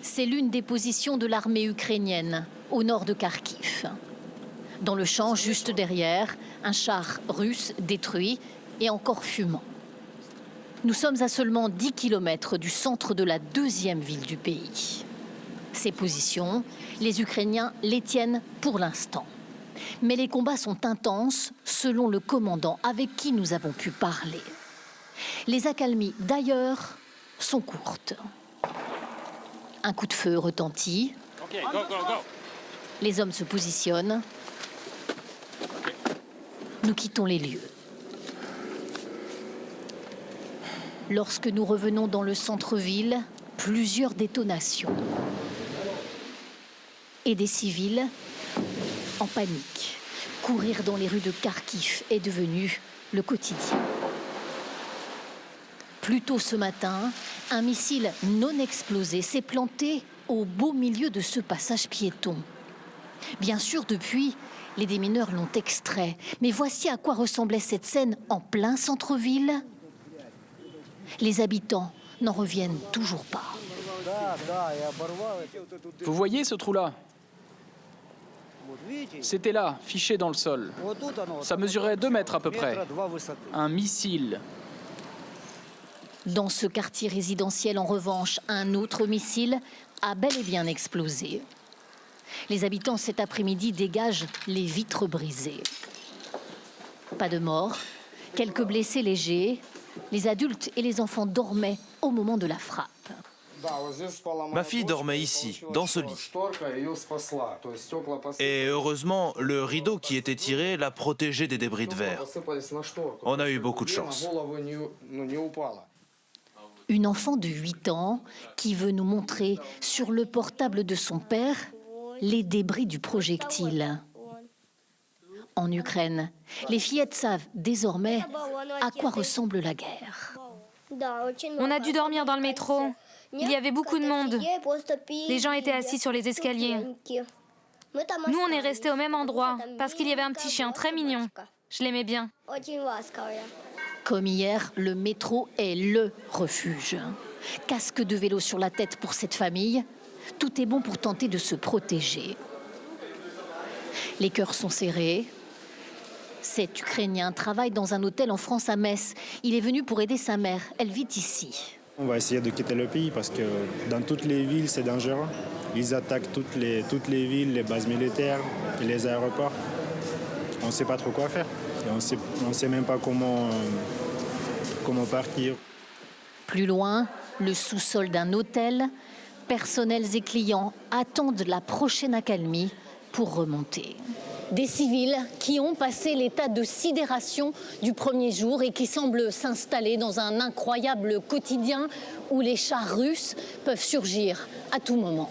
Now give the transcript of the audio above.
C'est l'une des positions de l'armée ukrainienne, au nord de Kharkiv. Dans le champ juste derrière, un char russe détruit et encore fumant. Nous sommes à seulement 10 km du centre de la deuxième ville du pays. Ces positions, les Ukrainiens les tiennent pour l'instant. Mais les combats sont intenses, selon le commandant avec qui nous avons pu parler. Les accalmies, d'ailleurs, sont courtes. Un coup de feu retentit. Okay, go, go, go. Les hommes se positionnent. Nous quittons les lieux. Lorsque nous revenons dans le centre-ville, plusieurs détonations. Et des civils en panique. Courir dans les rues de Kharkiv est devenu le quotidien. Plus tôt ce matin, un missile non explosé s'est planté au beau milieu de ce passage piéton. Bien sûr, depuis, les démineurs l'ont extrait. Mais voici à quoi ressemblait cette scène en plein centre-ville. Les habitants n'en reviennent toujours pas. Vous voyez ce trou-là? C'était là, fiché dans le sol. Ça mesurait 2 mètres à peu près. Un missile. Dans ce quartier résidentiel, en revanche, un autre missile a bel et bien explosé. Les habitants cet après-midi dégagent les vitres brisées. Pas de morts, quelques blessés légers. Les adultes et les enfants dormaient au moment de la frappe. Ma fille dormait ici, dans ce lit. Et heureusement, le rideau qui était tiré l'a protégée des débris de verre. On a eu beaucoup de chance. Une enfant de 8 ans qui veut nous montrer sur le portable de son père les débris du projectile. En Ukraine, les fillettes savent désormais à quoi ressemble la guerre. On a dû dormir dans le métro. Il y avait beaucoup de monde. Les gens étaient assis sur les escaliers. Nous, on est restés au même endroit parce qu'il y avait un petit chien très mignon. Je l'aimais bien. Comme hier, le métro est le refuge. Casque de vélo sur la tête pour cette famille. Tout est bon pour tenter de se protéger. Les cœurs sont serrés. Cet Ukrainien travaille dans un hôtel en France à Metz. Il est venu pour aider sa mère. Elle vit ici. On va essayer de quitter le pays parce que dans toutes les villes, c'est dangereux. Ils attaquent toutes les villes, les bases militaires, les aéroports. On ne sait pas trop quoi faire. Et on ne sait même pas comment partir. Plus loin, le sous-sol d'un hôtel. Personnels et clients attendent la prochaine accalmie pour remonter. Des civils qui ont passé l'état de sidération du premier jour et qui semblent s'installer dans un incroyable quotidien où les chars russes peuvent surgir à tout moment.